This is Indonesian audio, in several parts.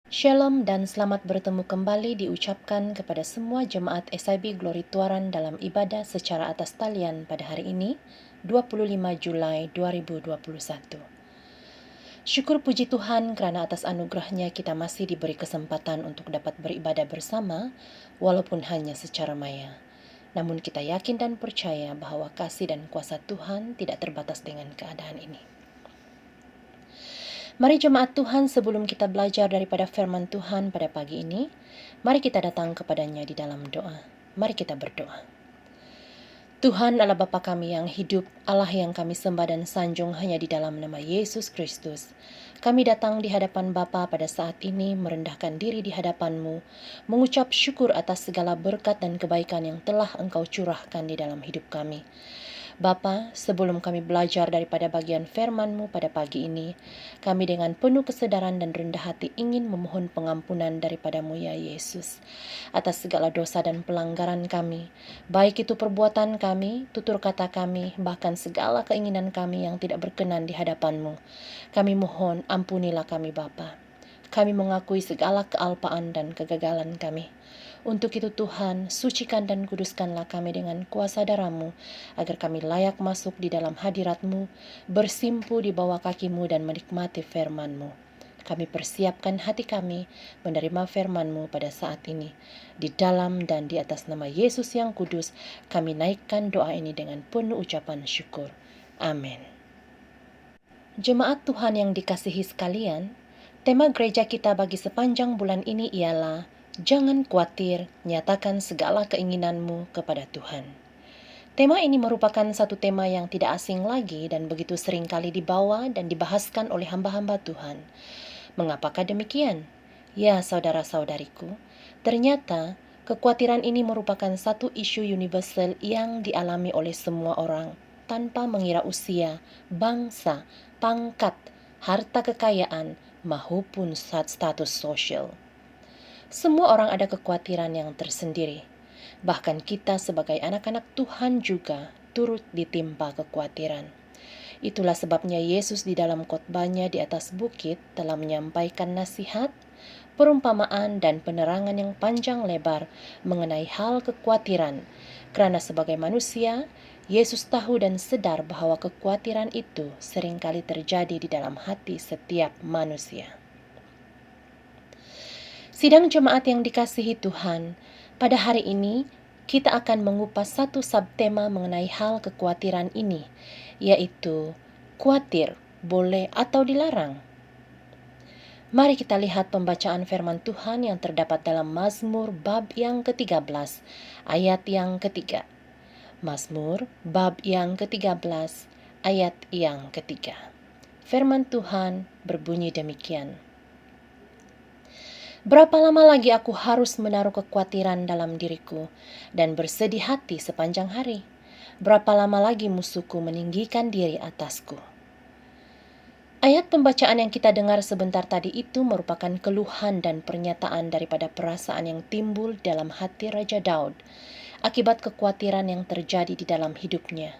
Shalom dan selamat bertemu kembali diucapkan kepada semua jemaat SIB Glory Tuaran dalam ibadah secara atas talian pada hari ini, 25 Julai 2021. Syukur puji Tuhan kerana atas anugerahnya kita masih diberi kesempatan untuk dapat beribadah bersama, walaupun hanya secara maya. Namun kita yakin dan percaya bahwa kasih dan kuasa Tuhan tidak terbatas dengan keadaan ini. Mari jemaat Tuhan, sebelum kita belajar daripada firman Tuhan pada pagi ini, mari kita datang kepadanya di dalam doa. Mari kita berdoa. Tuhan Allah Bapa kami yang hidup, Allah yang kami sembah dan sanjung hanya di dalam nama Yesus Kristus. Kami datang di hadapan Bapa pada saat ini, merendahkan diri di hadapan-Mu, mengucap syukur atas segala berkat dan kebaikan yang telah Engkau curahkan di dalam hidup kami. Bapa, sebelum kami belajar daripada bagian firman-Mu pada pagi ini, kami dengan penuh kesedaran dan rendah hati ingin memohon pengampunan daripada-Mu ya Yesus, atas segala dosa dan pelanggaran kami, baik itu perbuatan kami, tutur kata kami, bahkan segala keinginan kami yang tidak berkenan di hadapan-Mu. Kami mohon ampunilah kami Bapa. Kami mengakui segala kealpaan dan kegagalan kami. Untuk itu Tuhan, sucikan dan kuduskanlah kami dengan kuasa darah-Mu, agar kami layak masuk di dalam hadirat-Mu, bersimpu di bawah kaki-Mu dan menikmati firman-Mu. Kami persiapkan hati kami menerima firman-Mu pada saat ini. Di dalam dan di atas nama Yesus yang kudus, kami naikkan doa ini dengan penuh ucapan syukur. Amin. Jemaat Tuhan yang dikasihi sekalian, tema gereja kita bagi sepanjang bulan ini ialah jangan khawatir, nyatakan segala keinginanmu kepada Tuhan. Tema ini merupakan satu tema yang tidak asing lagi dan begitu sering kali dibawa dan dibahaskan oleh hamba-hamba Tuhan. Mengapakah demikian? Ya, saudara-saudariku, ternyata kekhawatiran ini merupakan satu isu universal yang dialami oleh semua orang, tanpa mengira usia, bangsa, pangkat, harta kekayaan, maupun status sosial. Semua orang ada kekhawatiran yang tersendiri. Bahkan kita sebagai anak-anak Tuhan juga turut ditimpa kekhawatiran. Itulah sebabnya Yesus di dalam khotbahnya di atas bukit telah menyampaikan nasihat, perumpamaan dan penerangan yang panjang lebar mengenai hal kekhawatiran. Karena sebagai manusia, Yesus tahu dan sadar bahwa kekhawatiran itu seringkali terjadi di dalam hati setiap manusia. Sidang jemaat yang dikasihi Tuhan, pada hari ini kita akan mengupas satu subtema mengenai hal kekhawatiran ini, yaitu khawatir boleh atau dilarang. Mari kita lihat pembacaan firman Tuhan yang terdapat dalam Mazmur bab yang ke-13, ayat yang ketiga. Mazmur bab yang ke-13, ayat yang ketiga. Firman Tuhan berbunyi demikian. Berapa lama lagi aku harus menaruh kekhawatiran dalam diriku dan bersedih hati sepanjang hari? Berapa lama lagi musuhku meninggikan diri atasku? Ayat pembacaan yang kita dengar sebentar tadi itu merupakan keluhan dan pernyataan daripada perasaan yang timbul dalam hati Raja Daud akibat kekhawatiran yang terjadi di dalam hidupnya,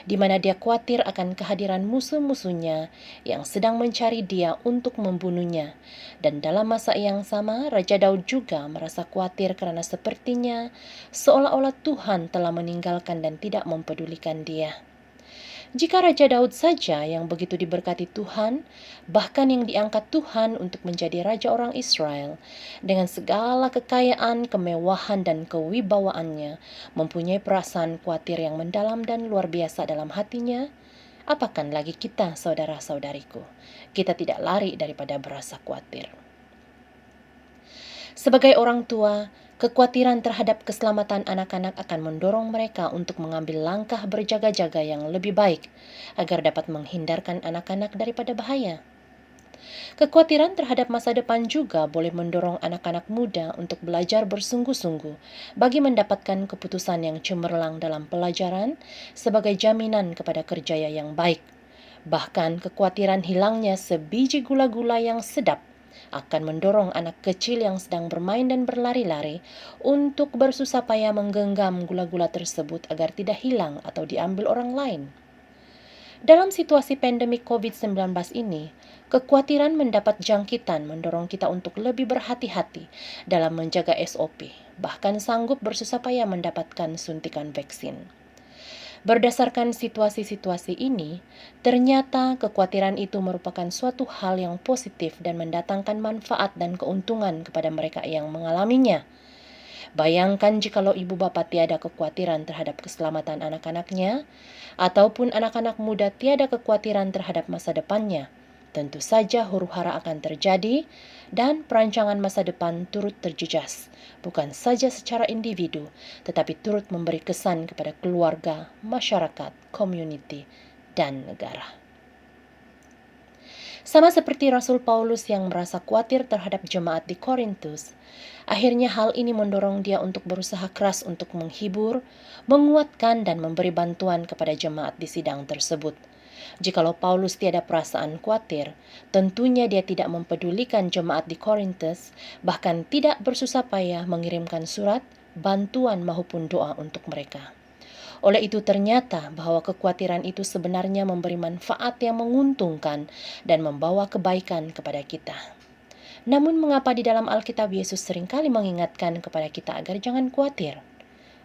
di mana dia khawatir akan kehadiran musuh-musuhnya yang sedang mencari dia untuk membunuhnya. Dan dalam masa yang sama, Raja Daud juga merasa khawatir karena sepertinya seolah-olah Tuhan telah meninggalkan dan tidak mempedulikan dia. Jika Raja Daud saja yang begitu diberkati Tuhan, bahkan yang diangkat Tuhan untuk menjadi Raja orang Israel, dengan segala kekayaan, kemewahan, dan kewibawaannya, mempunyai perasaan khawatir yang mendalam dan luar biasa dalam hatinya, apakan lagi kita, saudara-saudariku, kita tidak lari daripada berasa khawatir. Sebagai orang tua, kekhawatiran terhadap keselamatan anak-anak akan mendorong mereka untuk mengambil langkah berjaga-jaga yang lebih baik agar dapat menghindarkan anak-anak daripada bahaya. Kekhawatiran terhadap masa depan juga boleh mendorong anak-anak muda untuk belajar bersungguh-sungguh bagi mendapatkan keputusan yang cemerlang dalam pelajaran sebagai jaminan kepada kerjaya yang baik. Bahkan kekhawatiran hilangnya sebiji gula-gula yang sedap akan mendorong anak kecil yang sedang bermain dan berlari-lari untuk bersusah payah menggenggam gula-gula tersebut agar tidak hilang atau diambil orang lain. Dalam situasi pandemi COVID-19 ini, Kekhawatiran mendapat jangkitan mendorong kita untuk lebih berhati-hati dalam menjaga SOP, bahkan sanggup bersusah payah mendapatkan suntikan vaksin. Berdasarkan situasi-situasi ini, ternyata kekhawatiran itu merupakan suatu hal yang positif dan mendatangkan manfaat dan keuntungan kepada mereka yang mengalaminya. Bayangkan jikalau ibu bapa tiada kekhawatiran terhadap keselamatan anak-anaknya, ataupun anak-anak muda tiada kekhawatiran terhadap masa depannya. Tentu saja huru-hara akan terjadi dan perancangan masa depan turut terjejas, bukan saja secara individu, tetapi turut memberi kesan kepada keluarga, masyarakat, community, dan negara. Sama seperti Rasul Paulus yang merasa khawatir terhadap jemaat di Korintus, akhirnya hal ini mendorong dia untuk berusaha keras untuk menghibur, menguatkan, dan memberi bantuan kepada jemaat di sidang tersebut. Jikalau Paulus tiada perasaan khawatir, tentunya dia tidak mempedulikan jemaat di Korintus, bahkan tidak bersusah payah mengirimkan surat, bantuan maupun doa untuk mereka. Oleh itu ternyata bahwa kekhawatiran itu sebenarnya memberi manfaat yang menguntungkan dan membawa kebaikan kepada kita. Namun mengapa di dalam Alkitab Yesus seringkali mengingatkan kepada kita agar jangan khawatir?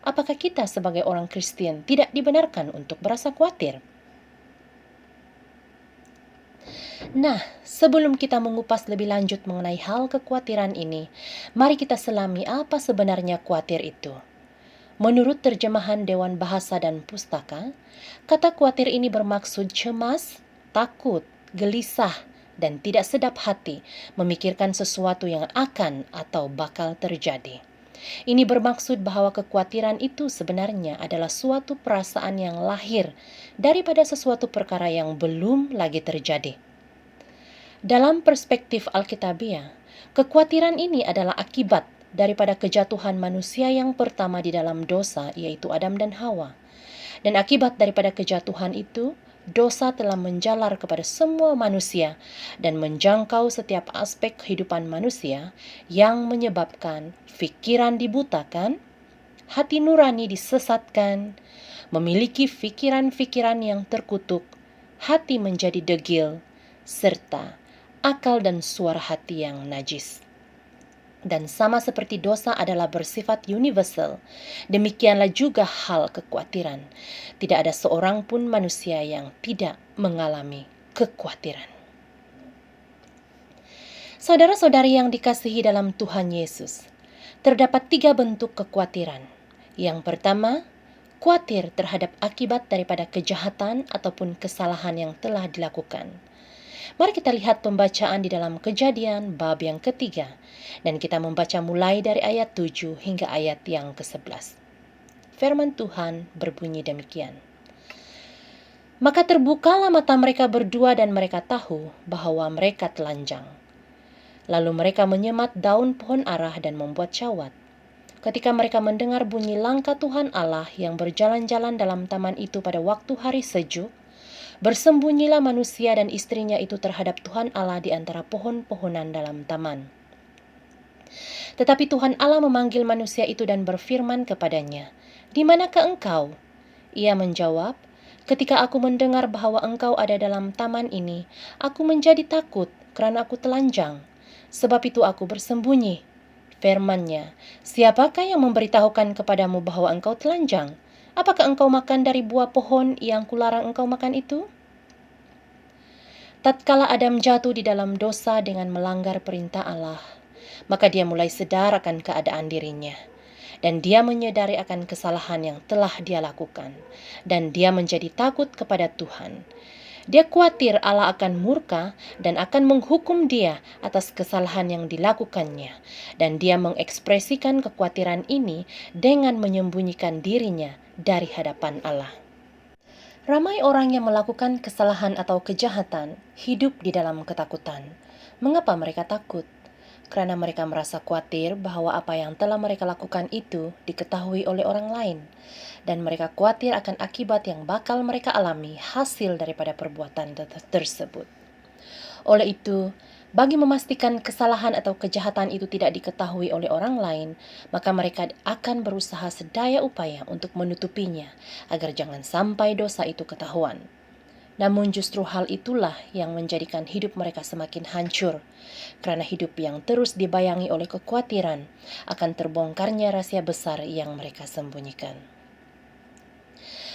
Apakah kita sebagai orang Kristen tidak dibenarkan untuk berasa khawatir? Nah, sebelum kita mengupas lebih lanjut mengenai hal kekhawatiran ini, mari kita selami apa sebenarnya khawatir itu. Menurut terjemahan Dewan Bahasa dan Pustaka, kata khawatir ini bermaksud cemas, takut, gelisah, dan tidak sedap hati memikirkan sesuatu yang akan atau bakal terjadi. Ini bermaksud bahwa kekhawatiran itu sebenarnya adalah suatu perasaan yang lahir daripada sesuatu perkara yang belum lagi terjadi. Dalam perspektif Alkitabiah, kekhawatiran ini adalah akibat daripada kejatuhan manusia yang pertama di dalam dosa, yaitu Adam dan Hawa. Dan akibat daripada kejatuhan itu, dosa telah menjalar kepada semua manusia dan menjangkau setiap aspek kehidupan manusia yang menyebabkan pikiran dibutakan, hati nurani disesatkan, memiliki pikiran-pikiran yang terkutuk, hati menjadi degil, serta akal dan suara hati yang najis. Dan sama seperti dosa adalah bersifat universal, demikianlah juga hal kekhawatiran. Tidak ada seorang pun manusia yang tidak mengalami kekhawatiran. Saudara-saudari yang dikasihi dalam Tuhan Yesus, terdapat 3 bentuk kekhawatiran. Yang pertama, khawatir terhadap akibat daripada kejahatan ataupun kesalahan yang telah dilakukan. Mari kita lihat pembacaan di dalam Kejadian bab yang ketiga, dan kita membaca mulai dari ayat 7 hingga ayat yang ke-11. Firman Tuhan berbunyi demikian. Maka terbukalah mata mereka berdua dan mereka tahu bahwa mereka telanjang. Lalu mereka menyemat daun pohon arah dan membuat syawat. Ketika mereka mendengar bunyi langkah Tuhan Allah yang berjalan-jalan dalam taman itu pada waktu hari sejuk, bersembunyilah manusia dan istrinya itu terhadap Tuhan Allah di antara pohon-pohonan dalam taman. Tetapi Tuhan Allah memanggil manusia itu dan berfirman kepadanya, "Di manakah engkau?" Ia menjawab, "Ketika aku mendengar bahwa engkau ada dalam taman ini, aku menjadi takut karena aku telanjang. Sebab itu aku bersembunyi." Firman-Nya, "Siapakah yang memberitahukan kepadamu bahwa engkau telanjang? Apakah engkau makan dari buah pohon yang kularang engkau makan itu?" Tatkala Adam jatuh di dalam dosa dengan melanggar perintah Allah, maka dia mulai sadar akan keadaan dirinya. Dan dia menyadari akan kesalahan yang telah dia lakukan. Dan dia menjadi takut kepada Tuhan. Dia khawatir Allah akan murka dan akan menghukum dia atas kesalahan yang dilakukannya. Dan dia mengekspresikan kekhawatiran ini dengan menyembunyikan dirinya dari hadapan Allah. Ramai orang yang melakukan kesalahan atau kejahatan hidup di dalam ketakutan. Mengapa mereka takut? Karena mereka merasa khawatir bahwa apa yang telah mereka lakukan itu diketahui oleh orang lain. Dan mereka khawatir akan akibat yang bakal mereka alami hasil daripada perbuatan tersebut. Oleh itu, bagi memastikan kesalahan atau kejahatan itu tidak diketahui oleh orang lain, maka mereka akan berusaha sedaya upaya untuk menutupinya, agar jangan sampai dosa itu ketahuan. Namun justru hal itulah yang menjadikan hidup mereka semakin hancur, karena hidup yang terus dibayangi oleh kekhawatiran akan terbongkarnya rahasia besar yang mereka sembunyikan.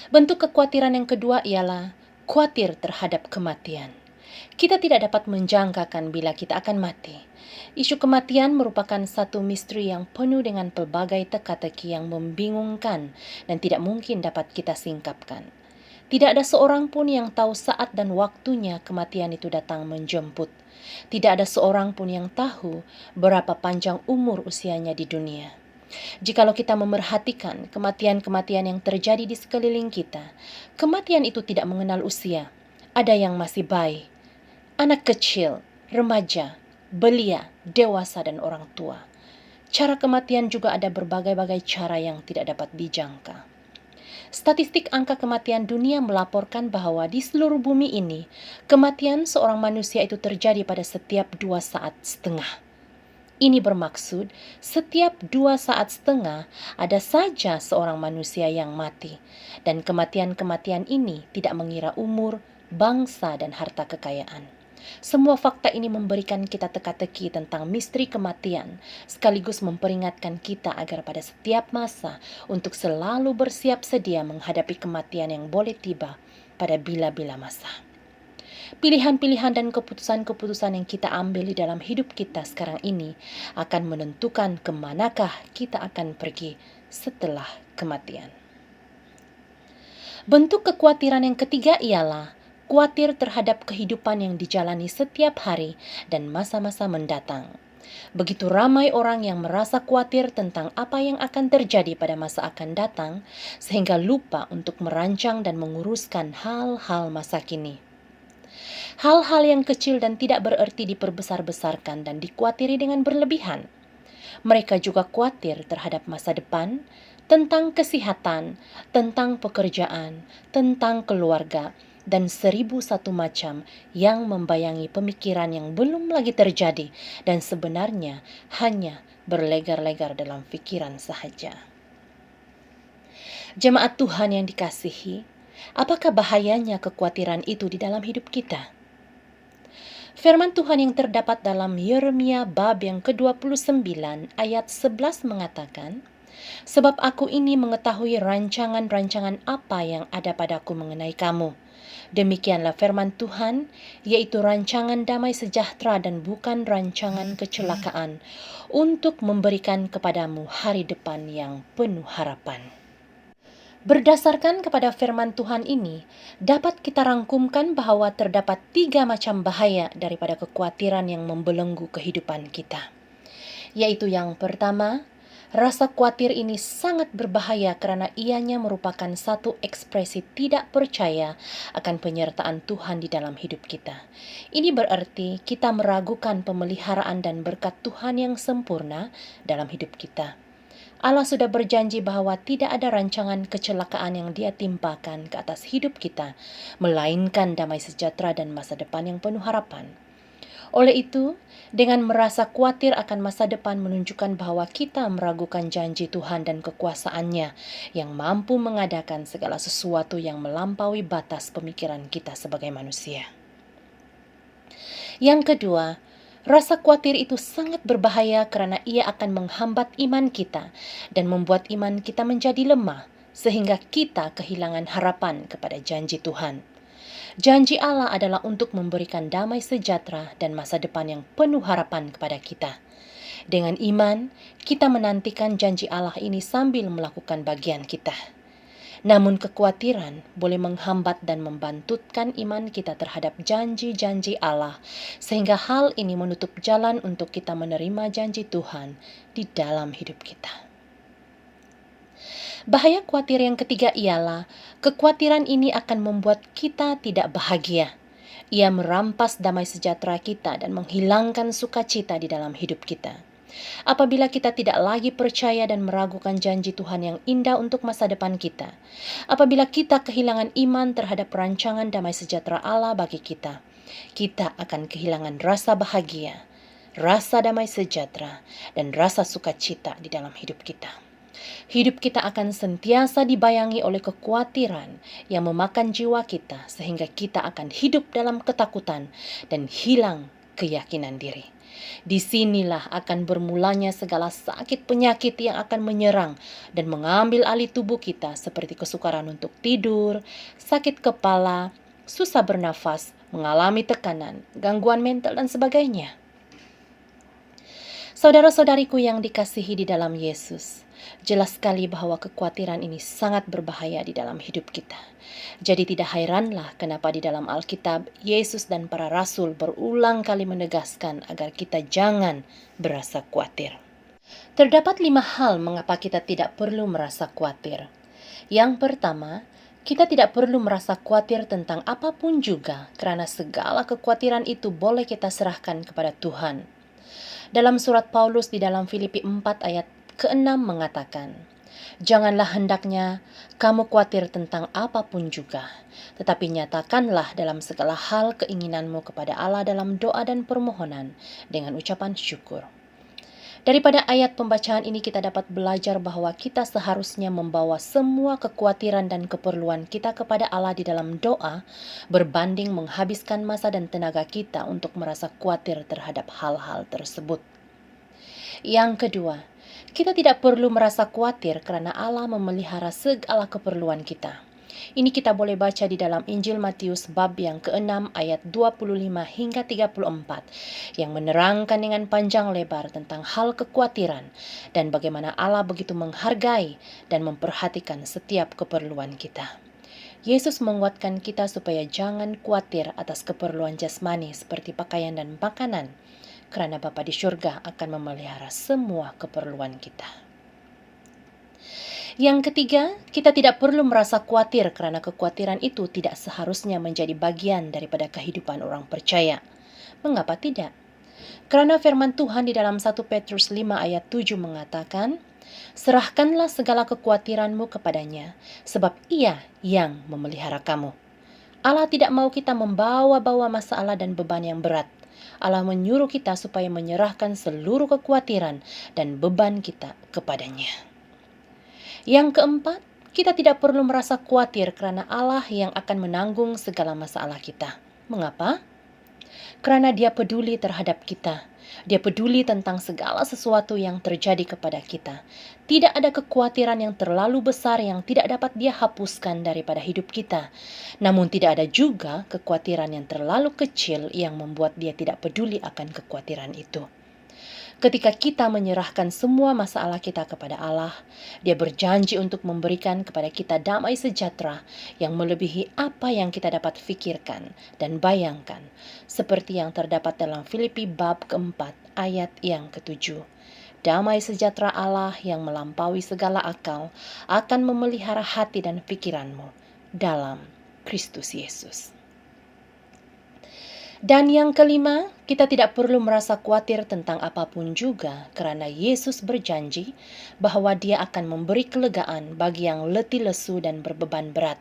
Bentuk kekhawatiran yang kedua ialah khawatir terhadap kematian. Kita tidak dapat menjangkakan bila kita akan mati. Isu kematian merupakan satu misteri yang penuh dengan pelbagai teka-teki yang membingungkan dan tidak mungkin dapat kita singkapkan. Tidak ada seorang pun yang tahu saat dan waktunya kematian itu datang menjemput. Tidak ada seorang pun yang tahu berapa panjang umur usianya di dunia. Jikalau kita memerhatikan kematian-kematian yang terjadi di sekeliling kita, kematian itu tidak mengenal usia. Ada yang masih bayi, anak kecil, remaja, belia, dewasa, dan orang tua. Cara kematian juga ada berbagai-bagai cara yang tidak dapat dijangka. Statistik angka kematian dunia melaporkan bahwa di seluruh bumi ini, kematian seorang manusia itu terjadi pada setiap 2,5 saat. Ini bermaksud setiap 2,5 saat ada saja seorang manusia yang mati. Dan kematian-kematian ini tidak mengira umur, bangsa, dan harta kekayaan. Semua fakta ini memberikan kita teka-teki tentang misteri kematian, sekaligus memperingatkan kita agar pada setiap masa untuk selalu bersiap sedia menghadapi kematian yang boleh tiba pada bila-bila masa. Pilihan-pilihan dan keputusan-keputusan yang kita ambil di dalam hidup kita sekarang ini akan menentukan kemanakah kita akan pergi setelah kematian. Bentuk kekhawatiran yang ketiga ialah khawatir terhadap kehidupan yang dijalani setiap hari dan masa-masa mendatang. Begitu ramai orang yang merasa khawatir tentang apa yang akan terjadi pada masa akan datang, sehingga lupa untuk merancang dan menguruskan hal-hal masa kini. Hal-hal yang kecil dan tidak berarti diperbesar-besarkan dan dikhawatiri dengan berlebihan. Mereka juga khawatir terhadap masa depan, tentang kesehatan, tentang pekerjaan, tentang keluarga, dan 1001 macam yang membayangi pemikiran yang belum lagi terjadi dan sebenarnya hanya berlegar-legar dalam pikiran sahaja. Jemaat Tuhan yang dikasihi, apakah bahayanya kekhawatiran itu di dalam hidup kita? Firman Tuhan yang terdapat dalam Yeremia bab yang ke-29 ayat 11 mengatakan, "Sebab aku ini mengetahui rancangan-rancangan apa yang ada padaku mengenai kamu. Demikianlah firman Tuhan, yaitu rancangan damai sejahtera dan bukan rancangan kecelakaan, untuk memberikan kepadamu hari depan yang penuh harapan." Berdasarkan kepada firman Tuhan ini, dapat kita rangkumkan bahwa terdapat 3 macam bahaya daripada kekhawatiran yang membelenggu kehidupan kita. Yaitu yang pertama, rasa khawatir ini sangat berbahaya karena ianya merupakan satu ekspresi tidak percaya akan penyertaan Tuhan di dalam hidup kita. Ini berarti kita meragukan pemeliharaan dan berkat Tuhan yang sempurna dalam hidup kita. Allah sudah berjanji bahwa tidak ada rancangan kecelakaan yang Dia timpakan ke atas hidup kita, melainkan damai sejahtera dan masa depan yang penuh harapan. Oleh itu, dengan merasa khawatir akan masa depan menunjukkan bahwa kita meragukan janji Tuhan dan kekuasaannya yang mampu mengadakan segala sesuatu yang melampaui batas pemikiran kita sebagai manusia. Yang kedua, rasa khawatir itu sangat berbahaya karena ia akan menghambat iman kita dan membuat iman kita menjadi lemah sehingga kita kehilangan harapan kepada janji Tuhan. Janji Allah adalah untuk memberikan damai sejahtera dan masa depan yang penuh harapan kepada kita. Dengan iman, kita menantikan janji Allah ini sambil melakukan bagian kita. Namun kekhawatiran boleh menghambat dan membantutkan iman kita terhadap janji-janji Allah, sehingga hal ini menutup jalan untuk kita menerima janji Tuhan di dalam hidup kita. Bahaya khawatir yang ketiga ialah kekhawatiran ini akan membuat kita tidak bahagia. Ia merampas damai sejahtera kita dan menghilangkan sukacita di dalam hidup kita. Apabila kita tidak lagi percaya dan meragukan janji Tuhan yang indah untuk masa depan kita, apabila kita kehilangan iman terhadap rancangan damai sejahtera Allah bagi kita, kita akan kehilangan rasa bahagia, rasa damai sejahtera, dan rasa sukacita di dalam hidup kita. Hidup kita akan sentiasa dibayangi oleh kekhawatiran yang memakan jiwa kita sehingga kita akan hidup dalam ketakutan dan hilang keyakinan diri. Disinilah akan bermulanya segala sakit penyakit yang akan menyerang dan mengambil alih tubuh kita seperti kesukaran untuk tidur, sakit kepala, susah bernafas, mengalami tekanan, gangguan mental dan sebagainya. Saudara-saudariku yang dikasihi di dalam Yesus, jelas sekali bahwa kekhawatiran ini sangat berbahaya di dalam hidup kita. Jadi tidak heranlah kenapa di dalam Alkitab, Yesus dan para rasul berulang kali menegaskan agar kita jangan berasa khawatir. Terdapat 5 hal mengapa kita tidak perlu merasa khawatir. Yang pertama, kita tidak perlu merasa khawatir tentang apapun juga, karena segala kekhawatiran itu boleh kita serahkan kepada Tuhan. Dalam surat Paulus di dalam Filipi 4 ayat ke-6 mengatakan, "Janganlah hendaknya kamu khawatir tentang apapun juga, tetapi nyatakanlah dalam segala hal keinginanmu kepada Allah dalam doa dan permohonan dengan ucapan syukur." Daripada ayat pembacaan ini kita dapat belajar bahwa kita seharusnya membawa semua kekhawatiran dan keperluan kita kepada Allah di dalam doa, berbanding menghabiskan masa dan tenaga kita untuk merasa khawatir terhadap hal-hal tersebut. Yang kedua, kita tidak perlu merasa khawatir karena Allah memelihara segala keperluan kita. Ini kita boleh baca di dalam Injil Matius bab yang ke-6 ayat 25 hingga 34 yang menerangkan dengan panjang lebar tentang hal kekhawatiran dan bagaimana Allah begitu menghargai dan memperhatikan setiap keperluan kita. Yesus menguatkan kita supaya jangan khawatir atas keperluan jasmani seperti pakaian dan makanan, karena Bapa di surga akan memelihara semua keperluan kita. Yang ketiga, kita tidak perlu merasa khawatir karena kekhawatiran itu tidak seharusnya menjadi bagian daripada kehidupan orang percaya. Mengapa tidak? Karena firman Tuhan di dalam 1 Petrus 5 ayat 7 mengatakan, "Serahkanlah segala kekhawatiranmu kepadanya, sebab Ia yang memelihara kamu." Allah tidak mau kita membawa-bawa masalah dan beban yang berat. Allah menyuruh kita supaya menyerahkan seluruh kekhawatiran dan beban kita kepadanya. Yang keempat, kita tidak perlu merasa khawatir karena Allah yang akan menanggung segala masalah kita. Mengapa? Karena Dia peduli terhadap kita. Dia peduli tentang segala sesuatu yang terjadi kepada kita. Tidak ada kekhawatiran yang terlalu besar yang tidak dapat Dia hapuskan daripada hidup kita. Namun tidak ada juga kekhawatiran yang terlalu kecil yang membuat Dia tidak peduli akan kekhawatiran itu. Ketika kita menyerahkan semua masalah kita kepada Allah, Dia berjanji untuk memberikan kepada kita damai sejahtera yang melebihi apa yang kita dapat fikirkan dan bayangkan, seperti yang terdapat dalam Filipi bab ke-4 ayat yang ke-7. Damai sejahtera Allah yang melampaui segala akal akan memelihara hati dan pikiranmu dalam Kristus Yesus. Dan yang kelima, kita tidak perlu merasa khawatir tentang apapun juga karena Yesus berjanji bahwa Dia akan memberi kelegaan bagi yang letih lesu dan berbeban berat,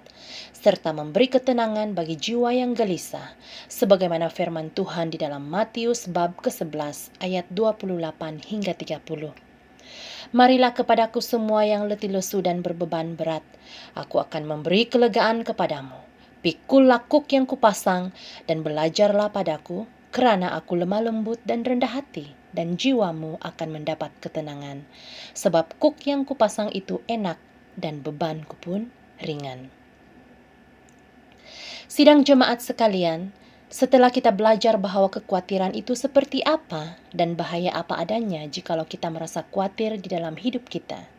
serta memberi ketenangan bagi jiwa yang gelisah, sebagaimana firman Tuhan di dalam Matius bab ke-11 ayat 28 hingga 30. "Marilah kepadaku semua yang letih lesu dan berbeban berat, aku akan memberi kelegaan kepadamu. Pikullah kuk yang kupasang dan belajarlah padaku, kerana aku lemah lembut dan rendah hati, dan jiwamu akan mendapat ketenangan. Sebab kuk yang kupasang itu enak dan bebanku pun ringan." Sidang jemaat sekalian, setelah kita belajar bahwa kekhawatiran itu seperti apa dan bahaya apa adanya jikalau kita merasa khawatir di dalam hidup kita,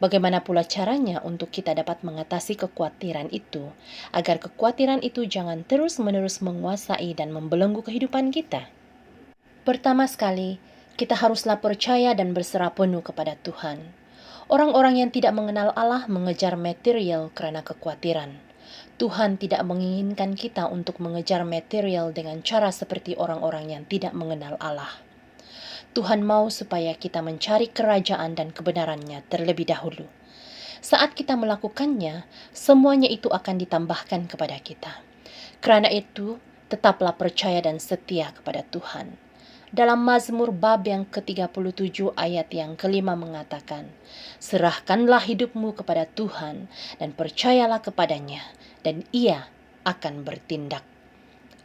bagaimana pula caranya untuk kita dapat mengatasi kekhawatiran itu, agar kekhawatiran itu jangan terus-menerus menguasai dan membelenggu kehidupan kita? Pertama sekali, kita haruslah percaya dan berserah penuh kepada Tuhan. Orang-orang yang tidak mengenal Allah mengejar material karena kekhawatiran. Tuhan tidak menginginkan kita untuk mengejar material dengan cara seperti orang-orang yang tidak mengenal Allah. Tuhan mau supaya kita mencari kerajaan dan kebenarannya terlebih dahulu. Saat kita melakukannya, semuanya itu akan ditambahkan kepada kita. Karena itu, tetaplah percaya dan setia kepada Tuhan. Dalam Mazmur bab yang ke-37 ayat yang kelima mengatakan, "Serahkanlah hidupmu kepada Tuhan dan percayalah kepadanya, dan Ia akan bertindak."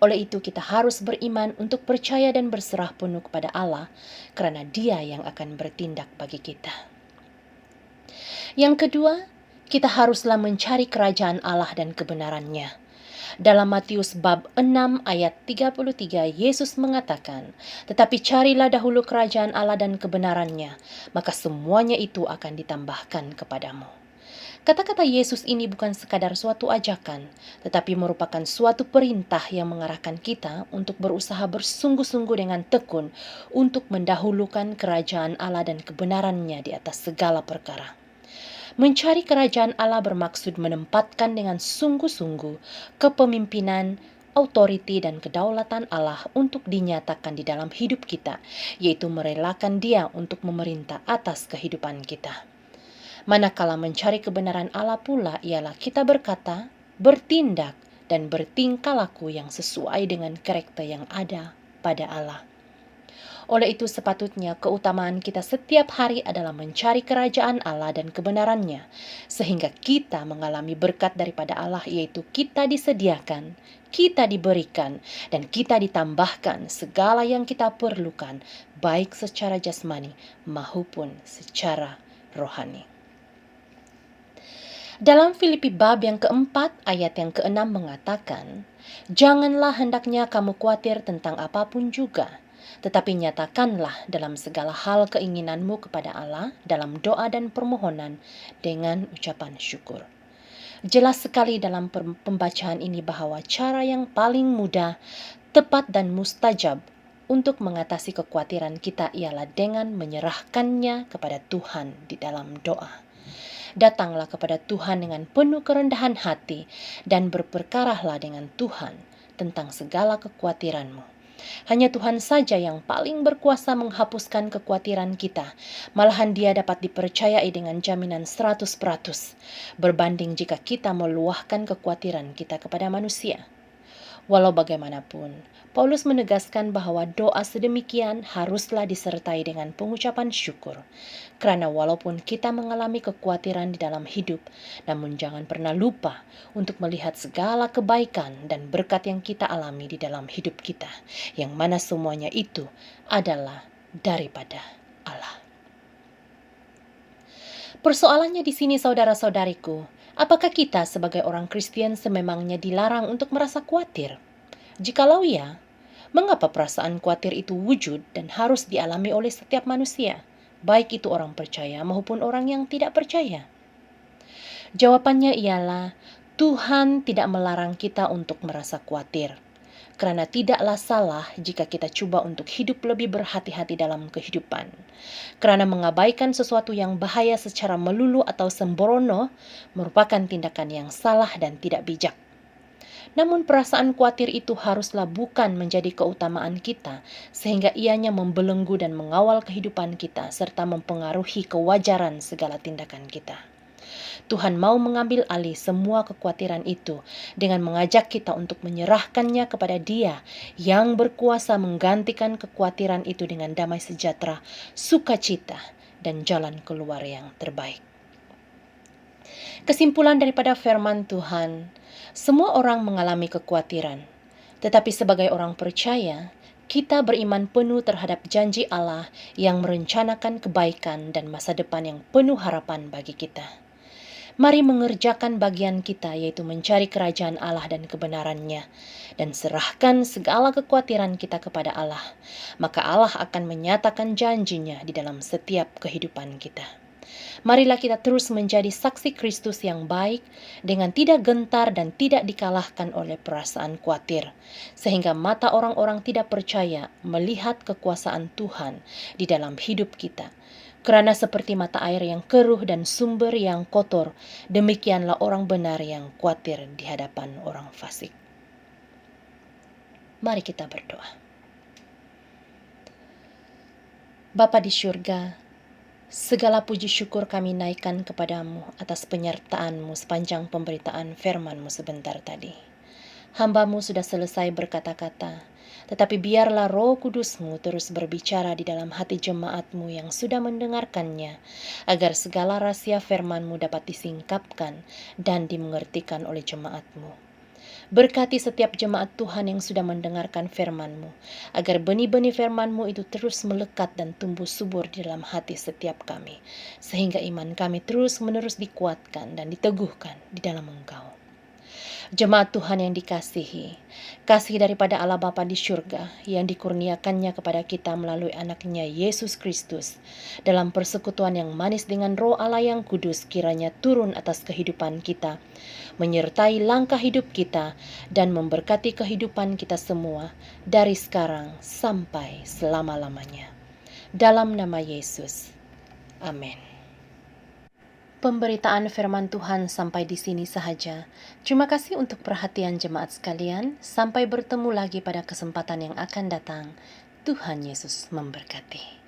Oleh itu kita harus beriman untuk percaya dan berserah penuh kepada Allah, karena Dia yang akan bertindak bagi kita. Yang kedua, kita haruslah mencari kerajaan Allah dan kebenarannya. Dalam Matius bab 6 ayat 33, Yesus mengatakan, "Tetapi carilah dahulu kerajaan Allah dan kebenarannya, maka semuanya itu akan ditambahkan kepadamu." Kata-kata Yesus ini bukan sekadar suatu ajakan, tetapi merupakan suatu perintah yang mengarahkan kita untuk berusaha bersungguh-sungguh dengan tekun untuk mendahulukan kerajaan Allah dan kebenarannya di atas segala perkara. Mencari kerajaan Allah bermaksud menempatkan dengan sungguh-sungguh kepemimpinan, autoriti dan kedaulatan Allah untuk dinyatakan di dalam hidup kita, yaitu merelakan Dia untuk memerintah atas kehidupan kita. Manakala mencari kebenaran Allah pula ialah kita berkata, bertindak, dan bertingkah laku yang sesuai dengan karakter yang ada pada Allah. Oleh itu sepatutnya keutamaan kita setiap hari adalah mencari kerajaan Allah dan kebenarannya, sehingga kita mengalami berkat daripada Allah, yaitu kita disediakan, kita diberikan, dan kita ditambahkan segala yang kita perlukan, baik secara jasmani maupun secara rohani. Dalam Filipi bab yang keempat ayat yang keenam mengatakan, "Janganlah hendaknya kamu khawatir tentang apapun juga, tetapi nyatakanlah dalam segala hal keinginanmu kepada Allah dalam doa dan permohonan dengan ucapan syukur." Jelas sekali dalam pembacaan ini bahwa cara yang paling mudah, tepat dan mustajab untuk mengatasi kekhawatiran kita ialah dengan menyerahkannya kepada Tuhan di dalam doa. Datanglah kepada Tuhan dengan penuh kerendahan hati dan berperkaralah dengan Tuhan tentang segala kekhawatiranmu. Hanya Tuhan saja yang paling berkuasa menghapuskan kekhawatiran kita. Malahan Dia dapat dipercayai dengan jaminan 100%, berbanding jika kita meluahkan kekhawatiran kita kepada manusia. Walau bagaimanapun, Paulus menegaskan bahwa doa sedemikian haruslah disertai dengan pengucapan syukur. Karena walaupun kita mengalami kekhawatiran di dalam hidup, namun jangan pernah lupa untuk melihat segala kebaikan dan berkat yang kita alami di dalam hidup kita, yang mana semuanya itu adalah daripada Allah. Persoalannya di sini saudara-saudariku, apakah kita sebagai orang Kristen sememangnya dilarang untuk merasa khawatir? Jikalau ya, mengapa perasaan khawatir itu wujud dan harus dialami oleh setiap manusia, baik itu orang percaya maupun orang yang tidak percaya? Jawabannya ialah, Tuhan tidak melarang kita untuk merasa khawatir. Karena tidaklah salah jika kita coba untuk hidup lebih berhati-hati dalam kehidupan. Karena mengabaikan sesuatu yang bahaya secara melulu atau sembrono merupakan tindakan yang salah dan tidak bijak. Namun perasaan khawatir itu haruslah bukan menjadi keutamaan kita, sehingga ianya membelenggu dan mengawal kehidupan kita, serta mempengaruhi kewajaran segala tindakan kita. Tuhan mau mengambil alih semua kekhawatiran itu dengan mengajak kita untuk menyerahkannya kepada Dia yang berkuasa menggantikan kekhawatiran itu dengan damai sejahtera, sukacita, dan jalan keluar yang terbaik. Kesimpulan daripada firman Tuhan, semua orang mengalami kekhawatiran, tetapi sebagai orang percaya, kita beriman penuh terhadap janji Allah yang merencanakan kebaikan dan masa depan yang penuh harapan bagi kita. Mari mengerjakan bagian kita, yaitu mencari kerajaan Allah dan kebenarannya, dan serahkan segala kekhawatiran kita kepada Allah. Maka Allah akan menyatakan janjinya di dalam setiap kehidupan kita. Marilah kita terus menjadi saksi Kristus yang baik, dengan tidak gentar dan tidak dikalahkan oleh perasaan khawatir, sehingga mata orang-orang tidak percaya melihat kekuasaan Tuhan di dalam hidup kita. Karena seperti mata air yang keruh dan sumber yang kotor, demikianlah orang benar yang khawatir di hadapan orang fasik. Mari kita berdoa. Bapa di syurga, segala puji syukur kami naikkan kepadamu atas penyertaan-Mu sepanjang pemberitaan firman-Mu sebentar tadi. Hamba-Mu sudah selesai berkata-kata, tetapi biarlah Roh Kudus-Mu terus berbicara di dalam hati jemaat-Mu yang sudah mendengarkannya, agar segala rahasia firman-Mu dapat disingkapkan dan dimengertikan oleh jemaat-Mu. Berkati setiap jemaat Tuhan yang sudah mendengarkan firman-Mu, agar benih-benih firman-Mu itu terus melekat dan tumbuh subur di dalam hati setiap kami, sehingga iman kami terus-menerus dikuatkan dan diteguhkan di dalam Engkau. Jemaat Tuhan yang dikasihi, kasih daripada Allah Bapa di surga yang dikurniakannya kepada kita melalui anaknya Yesus Kristus dalam persekutuan yang manis dengan Roh Allah yang kudus kiranya turun atas kehidupan kita, menyertai langkah hidup kita dan memberkati kehidupan kita semua dari sekarang sampai selama-lamanya. Dalam nama Yesus. Amin. Pemberitaan firman Tuhan sampai di sini sahaja. Terima kasih untuk perhatian jemaat sekalian. Sampai bertemu lagi pada kesempatan yang akan datang. Tuhan Yesus memberkati.